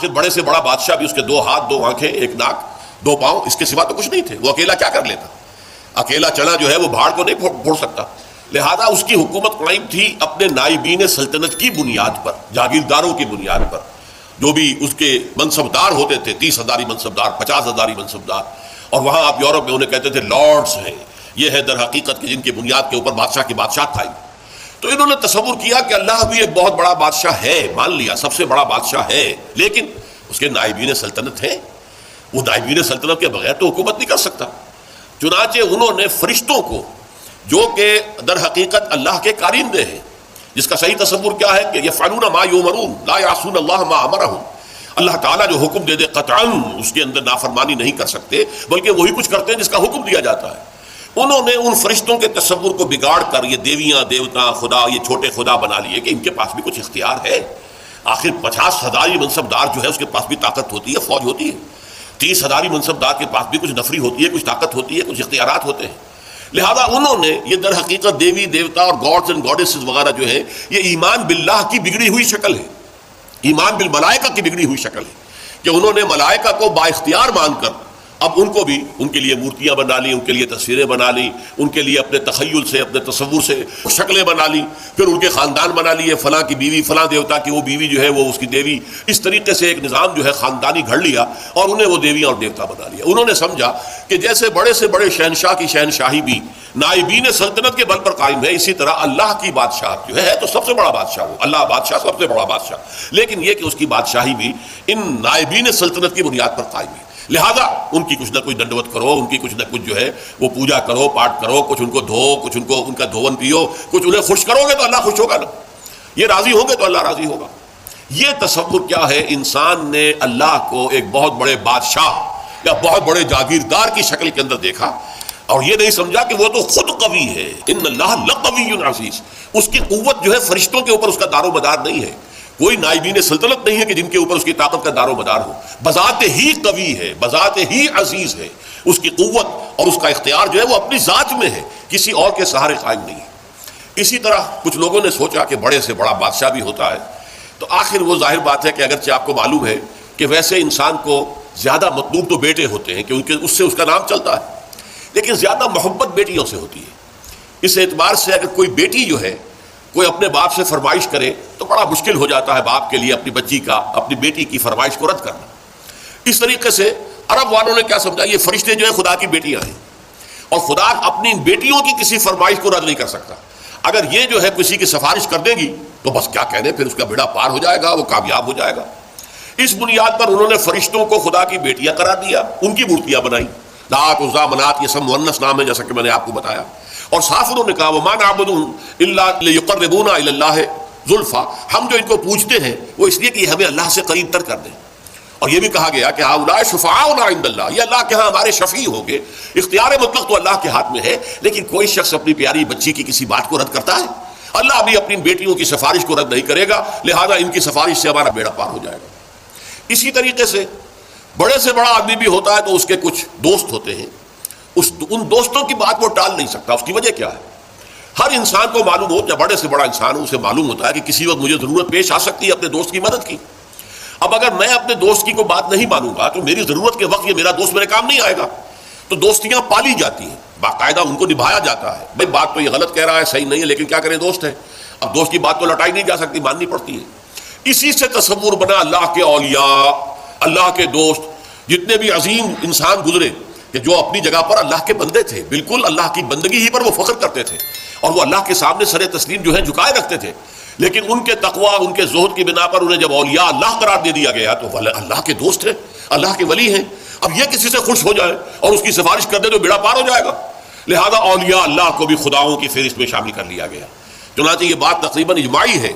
آخر بڑے سے بڑا بادشاہ بھی، اس کے 2 ہاتھ 2 آنکھیں 1 ناک 2 پاؤں، اس کے سوا تو کچھ نہیں تھے. وہ اکیلا کیا کر لیتا؟ اکیلا چنا جو ہے وہ بھاڑ کو نہیں پھوڑ سکتا. لہذا اس کی حکومت قائم تھی اپنے نائبین سلطنت کی بنیاد پر، جاگیرداروں کی بنیاد پر، جو بھی اس کے منصبدار ہوتے تھے، 30,000 منصبدار، 50,000 منصبدار. اور وہاں آپ یورپ میں انہیں کہتے تھے لارڈز ہیں. یہ ہے در حقیقت کہ جن کی بنیاد کے اوپر بادشاہ کی بادشاہت تھا. تو انہوں نے تصور کیا کہ اللہ بھی ایک بہت بڑا بادشاہ ہے، مان لیا سب سے بڑا بادشاہ ہے، لیکن اس کے نائبین سلطنت ہیں. وہ نائبین سلطنت کے بغیر تو حکومت نہیں کر سکتا. چنانچہ انہوں نے فرشتوں کو، جو کہ در حقیقت اللہ کے کارندے ہیں، جس کا صحیح تصور کیا ہے کہ یفعلون ما یؤمرون لا یعصون اللہ ما امرهم، اللہ تعالیٰ جو حکم دے دے قطعاً اس کے اندر نافرمانی نہیں کر سکتے، بلکہ وہی کچھ کرتے ہیں جس کا حکم دیا جاتا ہے. انہوں نے ان فرشتوں کے تصور کو بگاڑ کر یہ دیویاں دیوتا خدا، یہ چھوٹے خدا بنا لیے کہ ان کے پاس بھی کچھ اختیار ہے. آخر 50,000 منصبدار جو ہے اس کے پاس بھی طاقت ہوتی ہے، فوج ہوتی ہے. 30,000 منصبدار کے پاس بھی کچھ نفری ہوتی ہے، کچھ طاقت ہوتی ہے، کچھ اختیارات ہوتے ہیں. لہذا انہوں نے یہ در حقیقت دیوی دیوتا اور گاڈز اینڈ گاڈیسز وغیرہ جو ہے، یہ ایمان باللہ کی بگڑی ہوئی شکل ہے، ایمان بالملائکہ کی بگڑی ہوئی شکل ہے، کہ انہوں نے ملائکہ کو با اختیار مان کر اب ان کو بھی ان کے لیے مورتیاں بنا لی، ان کے لیے تصویریں بنا لی، ان کے لیے اپنے تخیل سے اپنے تصور سے شکلیں بنا لی، پھر ان کے خاندان بنا لیے، فلاں کی بیوی فلاں دیوتا کی وہ بیوی جو ہے وہ اس کی دیوی. اس طریقے سے ایک نظام جو ہے خاندانی گھڑ لیا اور انہیں وہ دیویاں اور دیوتا بنا لیا. انہوں نے سمجھا کہ جیسے بڑے سے بڑے شہنشاہ کی شہنشاہی بھی نائبین سلطنت کے بل پر قائم ہے، اسی طرح اللہ کی بادشاہت جو ہے تو سب سے بڑا بادشاہ وہ اللہ بادشاہ، سب سے بڑا بادشاہ، لیکن یہ کہ اس کی بادشاہی بھی ان نائبین سلطنت کی بنیاد پر قائم ہے. لہذا ان کی کچھ نہ کچھ دنڈوت کرو، ان کی کچھ نہ کچھ جو ہے وہ پوجا کرو، پاٹ کرو، کچھ ان کو دھو، کچھ ان کا دھون پیو، کچھ انہیں خوش کرو گے تو اللہ خوش ہوگا نا، یہ راضی ہوں گے تو اللہ راضی ہوگا. یہ تصور کیا ہے؟ انسان نے اللہ کو ایک بہت بڑے بادشاہ یا بہت بڑے جاگیردار کی شکل کے اندر دیکھا اور یہ نہیں سمجھا کہ وہ تو خود قوی ہے. ان اللہ لقوی عزیز. اس کی قوت جو ہے فرشتوں کے اوپر اس کا دار و مدار نہیں ہے. کوئی نائبین سلطنت نہیں ہے کہ جن کے اوپر اس کی طاقت کا دار و مدار ہو. بذات ہی قوی ہے، بذات ہی عزیز ہے. اس کی قوت اور اس کا اختیار جو ہے وہ اپنی ذات میں ہے، کسی اور کے سہارے قائم نہیں ہے. اسی طرح کچھ لوگوں نے سوچا کہ بڑے سے بڑا بادشاہ بھی ہوتا ہے تو آخر وہ ظاہر بات ہے کہ اگرچہ آپ کو معلوم ہے کہ ویسے انسان کو زیادہ مطلوب تو بیٹے ہوتے ہیں کیونکہ اس سے اس کا نام چلتا ہے، لیکن زیادہ محبت بیٹیوں سے ہوتی ہے. اس اعتبار سے اگر کوئی بیٹی جو ہے کوئی اپنے باپ سے فرمائش کرے تو بڑا مشکل ہو جاتا ہے باپ کے لیے اپنی بچی کا، اپنی بیٹی کی فرمائش کو رد کرنا. اس طریقے سے عرب والوں نے کیا سمجھا، یہ فرشتے جو ہیں خدا کی بیٹیاں ہیں اور خدا اپنی بیٹیوں کی کسی فرمائش کو رد نہیں کر سکتا. اگر یہ جو ہے کسی کی سفارش کر دے گی تو بس کیا کہنے، پھر اس کا بیڑا پار ہو جائے گا، وہ کامیاب ہو جائے گا. اس بنیاد پر انہوں نے فرشتوں کو خدا کی بیٹیاں قرار دیا، ان کی مورتیاں بنائی. لات عزا منات یہ سب مؤنث نام ہے جیسا کہ میں نے آپ کو بتایا. اور صاف انہوں نے کہا وَمَا نَعْبُدُهُمْ إِلَّا لِيُقَرِّبُونَا إِلَى اللَّهِ زُلْفَىٰ، ہم جو ان کو پوجتے ہیں وہ اس لیے کہ ہمیں اللہ سے قریب تر کر دیں. اور یہ بھی کہا گیا کہ هؤلاء شفعاؤنا عند اللہ، یہ اللہ کے ہاں ہمارے شفیع ہوں گے. اختیار مطلق تو اللہ کے ہاتھ میں ہے، لیکن کوئی شخص اپنی پیاری بچی کی کسی بات کو رد کرتا ہے؟ اللہ بھی اپنی بیٹیوں کی سفارش کو رد نہیں کرے گا، لہذا ان کی سفارش سے ہمارا بیڑا پار ہو جائے گا. اسی طریقے سے بڑے سے بڑا آدمی بھی ہوتا ہے تو اس کے کچھ دوست ہوتے ہیں، ان دوستوں کی بات وہ ٹال نہیں سکتا. اس کی وجہ کیا ہے؟ ہر انسان کو معلوم ہو، یا بڑے سے بڑا انسان ہو، اسے معلوم ہوتا ہے کہ کسی وقت مجھے ضرورت پیش آ سکتی ہے اپنے دوست کی مدد کی. اب اگر میں اپنے دوست کی کوئی بات نہیں مانوں گا تو میری ضرورت کے وقت یہ میرا دوست میرے کام نہیں آئے گا. تو دوستیاں پالی جاتی ہیں، باقاعدہ ان کو نبھایا جاتا ہے. بھائی بات تو یہ غلط کہہ رہا ہے، صحیح نہیں ہے، لیکن کیا کریں دوست ہے. اب دوست کی بات تو لٹائی نہیں جا سکتی، ماننی پڑتی ہے. اسی سے تصور بنا اللہ کے اولیاء، اللہ کے دوست، جتنے بھی عظیم انسان گزرے کہ جو اپنی جگہ پر اللہ کے بندے تھے، بالکل اللہ کی بندگی ہی پر وہ فخر کرتے تھے اور وہ اللہ کے سامنے سر تسلیم جو ہے جھکائے رکھتے تھے. لیکن ان کے تقوی، ان کے زہد کی بنا پر انہیں جب اولیاء اللہ قرار دے دیا گیا تو اللہ کے دوست ہیں، اللہ کے ولی ہیں. اب یہ کسی سے خوش ہو جائے اور اس کی سفارش کر دے تو بیڑا پار ہو جائے گا. لہذا اولیاء اللہ کو بھی خداؤں کی فہرست میں شامل کر لیا گیا. چنانچہ یہ بات تقریباً اجماعی ہے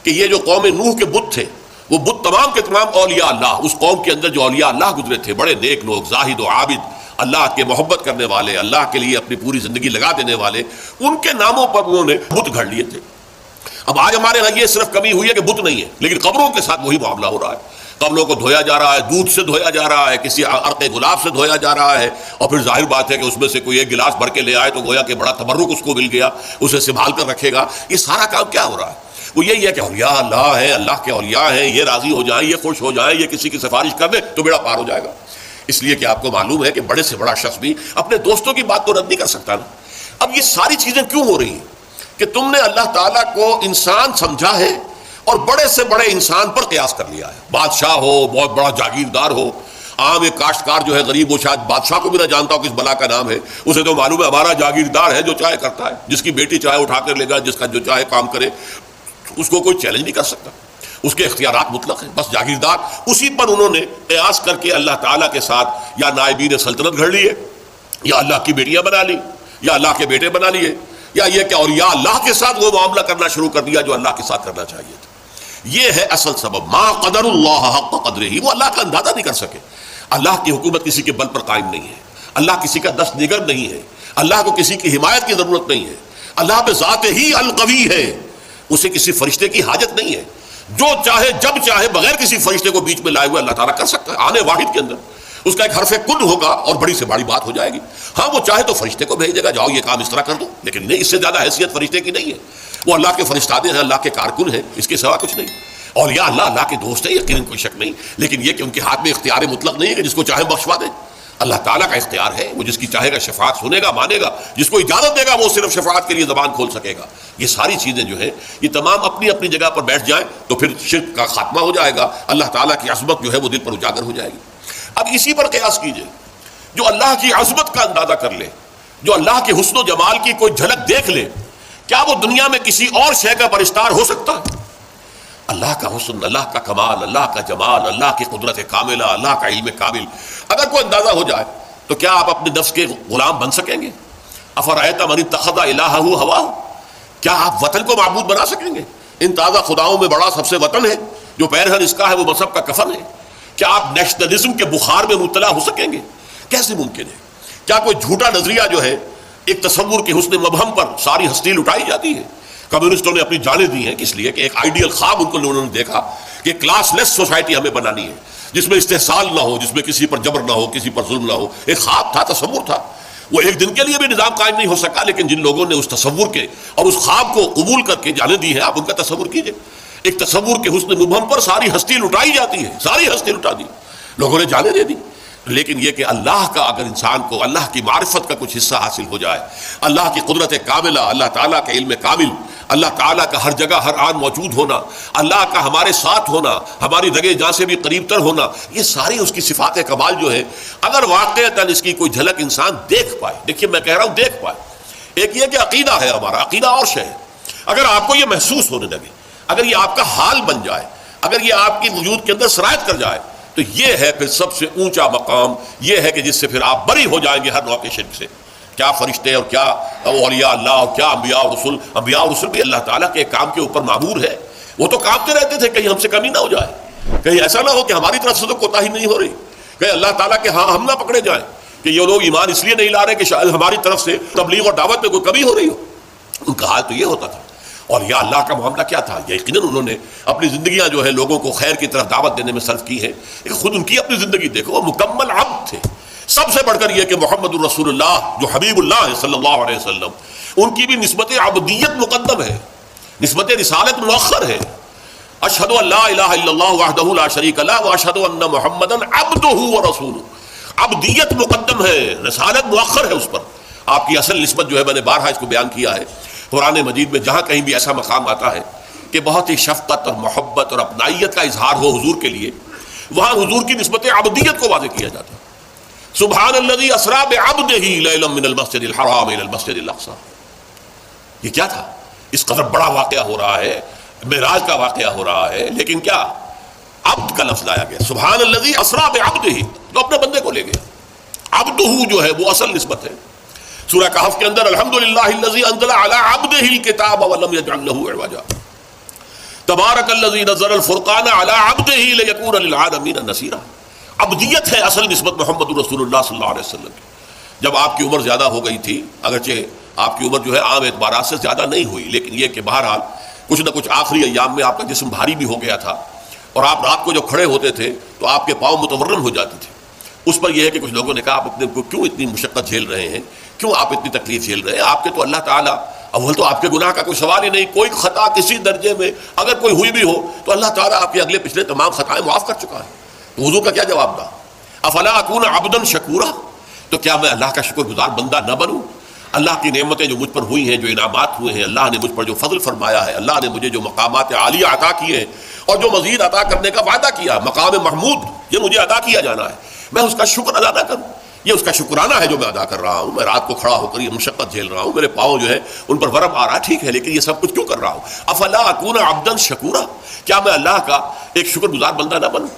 کہ یہ جو قوم نوح کے بت تھے، وہ بت تمام کے تمام اولیاء اللہ، اس قوم کے اندر جو اولیاء اللہ گزرے تھے، بڑے نیک لوگ، زاہد و عابد، اللہ کے محبت کرنے والے، اللہ کے لیے اپنی پوری زندگی لگا دینے والے، ان کے ناموں پر انہوں نے بت گھڑ لیے تھے. اب آج ہمارے یہاں یہ صرف کمی ہوئی ہے کہ بت نہیں ہے، لیکن قبروں کے ساتھ وہی معاملہ ہو رہا ہے. قبروں کو دھویا جا رہا ہے، دودھ سے دھویا جا رہا ہے، کسی عرق گلاب سے دھویا جا رہا ہے، اور پھر ظاہر بات ہے کہ اس میں سے کوئی ایک گلاس بھر کے لے آئے تو گویا کہ بڑا تبرک اس کو مل گیا، اسے سنبھال کر رکھے گا. یہ سارا کام کیا ہو رہا ہے؟ وہ یہی ہے کہ اولیاء اللہ ہیں، اللہ کے اولیاء ہیں، یہ راضی ہو جائیں، یہ خوش ہو جائیں، یہ کسی کی سفارش کر دیں تو بیڑا پار ہو جائے گا۔ اس لیے کہ آپ کو معلوم ہے کہ بڑے سے بڑا شخص بھی اپنے دوستوں کی بات تو رد نہیں کر سکتا نا۔ اب یہ ساری چیزیں کیوں ہو رہی ہیں کہ تم نے اللہ تعالیٰ کو انسان سمجھا ہے اور بڑے سے بڑے انسان پر قیاس کر لیا ہے، بادشاہ ہو، بہت بڑا جاگیردار ہو، عام ایک کاشتکار جو ہے غریب، وہ شاید بادشاہ کو بھی نہ جانتا ہو کس بلا کا نام ہے، اسے تو معلوم ہے ہمارا جاگیردار ہے جو چاہے کرتا ہے، جس کی بیٹی چاہے اٹھا کر لے گا، جس کا جو چاہے کام کرے، اس کو کوئی چیلنج نہیں کر سکتا، اس کے اختیارات مطلق ہیں، بس جاگیردار۔ اسی پر انہوں نے قیاس کر کے اللہ تعالیٰ کے ساتھ یا نائبین سلطنت گھڑ لیے، یا اللہ کی بیٹیاں بنا لی، یا اللہ کے بیٹے بنا لیے، یا یہ کہ اولیاء اللہ کے ساتھ وہ معاملہ کرنا شروع کر دیا جو اللہ کے ساتھ کرنا چاہیے تھا۔ یہ ہے اصل سبب، ما قدر اللہ حق قدرہ، وہ اللہ کا اندازہ نہیں کر سکے۔ اللہ کی حکومت کسی کے بل پر قائم نہیں ہے، اللہ کسی کا دست نگر نہیں ہے، اللہ کو کسی کی حمایت کی ضرورت نہیں ہے، اللہ بذات ہی القوی ہے، اسے کسی فرشتے کی حاجت نہیں ہے، جو چاہے جب چاہے بغیر کسی فرشتے کو بیچ میں لائے ہوئے اللہ تعالیٰ کر سکتا ہے، آنے واحد کے اندر اس کا ایک حرف کن ہوگا اور بڑی سے بڑی بات ہو جائے گی۔ ہاں وہ چاہے تو فرشتے کو بھیج دے گا، جاؤ یہ کام اس طرح کر دو، لیکن نہیں، اس سے زیادہ حیثیت فرشتے کی نہیں ہے، وہ اللہ کے فرشتادے ہیں، اللہ کے کارکن ہیں، اس کے سوا کچھ نہیں۔ اولیاء اللہ اللہ کے دوست ہیں، یقیناً کوئی شک نہیں، لیکن یہ کہ ان کے ہاتھ میں اختیار مطلق نہیں ہے کہ جس کو چاہے بخشوا دے۔ اللہ تعالیٰ کا اختیار ہے، وہ جس کی چاہے گا شفاعت سنے گا، مانے گا، جس کو اجازت دے گا وہ صرف شفاعت کے لیے زبان کھول سکے گا۔ یہ ساری چیزیں جو ہیں یہ تمام اپنی اپنی جگہ پر بیٹھ جائیں تو پھر شرک کا خاتمہ ہو جائے گا، اللہ تعالیٰ کی عظمت جو ہے وہ دل پر اجاگر ہو جائے گی۔ اب اسی پر قیاس کیجئے، جو اللہ کی عظمت کا اندازہ کر لے، جو اللہ کے حسن و جمال کی کوئی جھلک دیکھ لے، کیا وہ دنیا میں کسی اور شے کا پرستار ہو سکتا ہے؟ اللہ کا حسن، اللہ کا کمال، اللہ کا جمال، اللہ کی قدرت کاملہ، اللہ کا علم کامل اگر کوئی اندازہ ہو جائے تو کیا آپ اپنے نفس کے غلام بن سکیں گے؟ افرأیت من اتخذ الہہ ہواہ، کیا آپ وطن کو معبود بنا سکیں گے؟ ان تازہ خداؤں میں بڑا سب سے وطن ہے، جو پیرہن اس کا ہے وہ مذہب کا کفن ہے۔ کیا آپ نیشنلزم کے بخار میں مبتلا ہو سکیں گے؟ کیسے ممکن ہے؟ کیا کوئی جھوٹا نظریہ جو ہے ایک تصور کے حسن مبہم پر ساری ہستی لٹائی جاتی ہے؟ کمیونسٹوں نے اپنی جانیں دی ہیں کس لیے کہ ایک آئیڈیل خواب انہوں نے دیکھا کہ کلاس لیس سوسائٹی ہمیں بنانی ہے، جس میں استحصال نہ ہو، جس میں کسی پر جبر نہ ہو، کسی پر ظلم نہ ہو۔ ایک خواب تھا، تصور تھا، وہ ایک دن کے لیے بھی نظام قائم نہیں ہو سکا، لیکن جن لوگوں نے اس تصور کے اور اس خواب کو قبول کر کے جانیں دی ہیں، آپ ان کا تصور کیجئے، ایک تصور کے حسن مبہم پر ساری ہستی لٹائی جاتی ہے، ساری ہستی لٹا دی، لوگوں نے جانیں دے دی۔ لیکن یہ کہ اللہ کا اگر انسان کو اللہ کی معرفت کا کچھ حصہ حاصل ہو جائے، اللہ کی قدرت کاملہ، اللہ تعالیٰ کا علم کامل، اللہ تعالیٰ کا ہر جگہ ہر آن موجود ہونا، اللہ کا ہمارے ساتھ ہونا، ہماری رگے جاں سے بھی قریب تر ہونا، یہ ساری اس کی صفات کمال جو ہے اگر واقعتاً اس کی کوئی جھلک انسان دیکھ پائے، دیکھیے میں کہہ رہا ہوں دیکھ پائے، ایک یہ کہ عقیدہ ہے ہمارا، عقیدہ اور شے ہے، اگر آپ کو یہ محسوس ہونے لگے، اگر یہ آپ کا حال بن جائے، اگر یہ آپ کی وجود کے اندر سرایت کر جائے، تو یہ ہے پھر سب سے اونچا مقام، یہ ہے کہ جس سے پھر آپ بری ہو جائیں گے ہر نوع کے شرک سے۔ کیا فرشتے اور کیا اولیاء اللہ اور کیا انبیاء اور رسول، انبیاء اور رسول بھی اللہ تعالیٰ کے کام کے اوپر معمور ہے، وہ تو کامتے رہتے تھے کہیں ہم سے کمی نہ ہو جائے، کہیں ایسا نہ ہو کہ ہماری طرف سے تو کوتاہی نہیں ہو رہی، کہیں اللہ تعالیٰ کے ہاں ہم نہ پکڑے جائیں کہ یہ لوگ ایمان اس لیے نہیں لا رہے کہ شاید ہماری طرف سے تبلیغ اور دعوت میں کوئی کمی ہو رہی ہو۔ ان کا حال تو یہ ہوتا تھا۔ اور یا اللہ کا معاملہ کیا تھا؟ یقیناً انہوں نے اپنی زندگیاں جو ہے لوگوں کو خیر کی طرف دعوت دینے میں صرف کی ہے، لیکن خود ان کی اپنی زندگی دیکھو، وہ مکمل عبد تھے۔ سب سے بڑھ کر یہ کہ محمد الرسول اللہ جو حبیب اللہ ہے صلی اللہ علیہ وسلم، ان کی بھی نسبت عبدیت مقدم ہے، نسبت رسالت مؤخر ہے۔ اشہد ان لا الہ الا اللہ وحدہ لا شریک لہ واشہد ان محمدا عبدہ ورسولہ، عبدیت مقدم ہے، رسالت مؤخر ہے اس پر۔ آپ کی اصل نسبت جو ہے میں نے بارہا اس کو بیان کیا ہے، قرآن مجید میں جہاں کہیں بھی ایسا مقام آتا ہے کہ بہت ہی شفقت اور محبت اور اپنائیت کا اظہار ہو حضور کے لیے، وہاں حضور کی نسبت عبدیت کو واضح کیا جاتا ہے۔ سبحان الذی اسریٰ بعبدہ لیلا من المسجد الحرام الی المسجد الاقصی، یہ کیا تھا؟ اس قدر بڑا واقعہ ہو رہا ہے، معراج کا واقعہ ہو رہا ہے، لیکن کیا عبد کا لفظ لایا گیا، سبحان الذی اسریٰ بعبدہ، تو اپنے بندے کو لے گئے۔ عبدہ جو ہے وہ اصل نسبت ہے۔ سورہ کہف کے اندر الحمدللہ الذی انزل علی عبدہ الکتاب ولم یجعل لہ عوجا، تبارک الذی نزل الفرقان علی عبدہ لیکون للعالمین نذیرا۔ عبدیت ہے اصل نسبت محمد رسول اللہ صلی اللہ علیہ وسلم کی۔ جب آپ کی عمر زیادہ ہو گئی تھی، اگرچہ آپ کی عمر جو ہے عام اعتبارات سے زیادہ نہیں ہوئی، لیکن یہ کہ بہرحال کچھ نہ کچھ آخری ایام میں آپ کا جسم بھاری بھی ہو گیا تھا، اور آپ رات کو جو کھڑے ہوتے تھے تو آپ کے پاؤں متورم ہو جاتے تھے۔ اس پر یہ ہے کہ کچھ لوگوں نے کہا آپ اپنے کو کیوں اتنی مشقت جھیل رہے ہیں، کیوں آپ اتنی تکلیف جھیل رہے ہیں؟ آپ کے تو اللہ تعالیٰ اول تو آپ کے گناہ کا کوئی سوال ہی نہیں، کوئی خطا کسی درجے میں اگر کوئی ہوئی بھی ہو تو اللہ تعالیٰ آپ کے اگلے پچھلے تمام خطائیں معاف کر چکا ہے. تو حضور کا کیا جواب تھا؟ افلا اکون عبدا شکورا، تو کیا میں اللہ کا شکر گزار بندہ نہ بنوں؟ اللہ کی نعمتیں جو مجھ پر ہوئی ہیں، جو انعامات ہوئے ہیں، اللہ نے مجھ پر جو فضل فرمایا ہے، اللہ نے مجھے جو مقامات عالیہ عطا کیے ہیں اور جو مزید عطا کرنے کا وعدہ کیا، مقام محمود یہ مجھے عطا کیا جانا ہے، میں اس کا شکر ادا نہ کروں؟ یہ اس کا شکرانہ ہے جو میں ادا کر رہا ہوں. میں رات کو کھڑا ہو کر یہ مشقت جھیل رہا ہوں، میرے پاؤں جو ہے ان پر ورم آ رہا ہے، ٹھیک ہے، لیکن یہ سب کچھ کیوں کر رہا ہوں؟ افلا اکون عبدا شکورا، کیا میں اللہ کا ایک شکر گزار بندہ نہ بنوں؟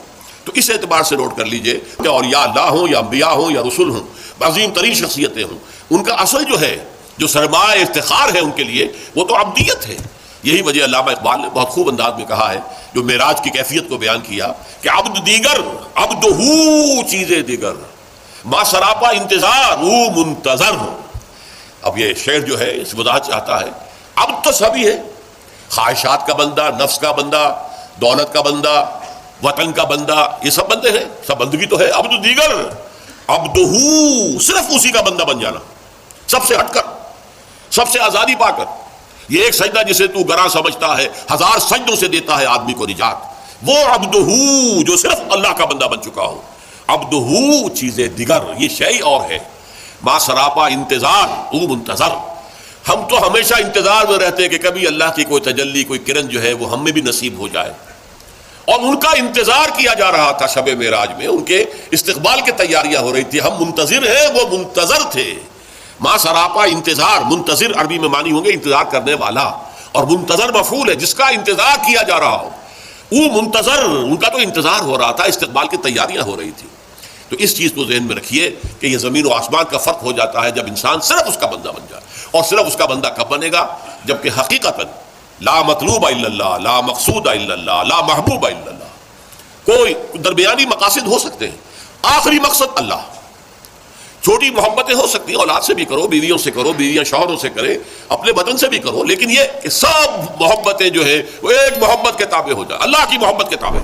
تو اس اعتبار سے نوٹ کر لیجئے کہ اولیاء اللہ ہوں یا انبیاء ہوں یا رسول ہوں، عظیم ترین شخصیتیں ہوں، ان کا اصل جو ہے، جو سرمایہ افتخار ہے ان کے لیے، وہ تو عبدیت ہے. یہی وجہ علامہ اقبال نے بہت خوب انداز میں کہا ہے، جو معراج کی کیفیت کو بیان کیا کہ عبد دیگر عبدہو چیزیں دیگر ما سراپا انتظار او منتظر. اب یہ شعر جو ہے اس وضاحت چاہتا ہے، عبد تو سبھی ہے، خواہشات کا بندہ، نفس کا بندہ، دولت کا بندہ، وطن کا بندہ، یہ سب بندے ہیں، سب بندگی تو ہے. عبد دیگر عبدہو، صرف اسی کا بندہ بن جانا، سب سے ہٹ کر، سب سے آزادی پا کر. یہ ایک سجدہ جسے تو گراں سمجھتا ہے، ہزار سجدوں سے دیتا ہے آدمی کو نجات. وہ عبدہو جو صرف اللہ کا بندہ بن چکا ہو. عبدہو چیزیں دیگر، یہ شیء اور ہے. ما سراپا انتظار او منتظر، ہم تو ہمیشہ انتظار میں رہتے ہیں کہ کبھی اللہ کی کوئی تجلی، کوئی کرن جو ہے وہ ہم میں بھی نصیب ہو جائے. اور ان کا انتظار کیا جا رہا تھا شب معراج میں، ان کے استقبال کی تیاریاں ہو رہی تھی. ہم منتظر ہیں، وہ منتظر تھے. ما سراپا انتظار، منتظر عربی میں معنی ہوں گے انتظار کرنے والا، اور منتظر مفعول ہے جس کا انتظار کیا جا رہا ہو. وہ منتظر، ان کا تو انتظار ہو رہا تھا، استقبال کی تیاریاں ہو رہی تھی. تو اس چیز کو ذہن میں رکھیے کہ یہ زمین و آسمان کا فرق ہو جاتا ہے جب انسان صرف اس کا بندہ بن جائے. اور صرف اس کا بندہ کب بنے گا؟ جبکہ حقیقتاً لا مطلوب الا اللہ، لا مقصود الا اللہ، لا محبوب الا اللہ. کوئی درمیانی مقاصد ہو سکتے ہیں، آخری مقصد اللہ. چھوٹی محبتیں ہو سکتی ہیں، اولاد سے بھی کرو، بیویوں سے کرو، بیویاں شوہروں سے کرے، اپنے بدن سے بھی کرو، لیکن یہ کہ سب محبتیں جو ہے وہ ایک محبت کے تابع ہو جائے، اللہ کی محبت کے تابع.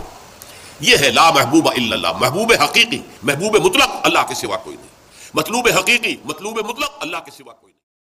یہ ہے لا محبوب الا اللہ. محبوب حقیقی، محبوب مطلق اللہ کے سوا کوئی نہیں. مطلوب حقیقی، مطلوب مطلق اللہ کے سوا کوئی نہیں.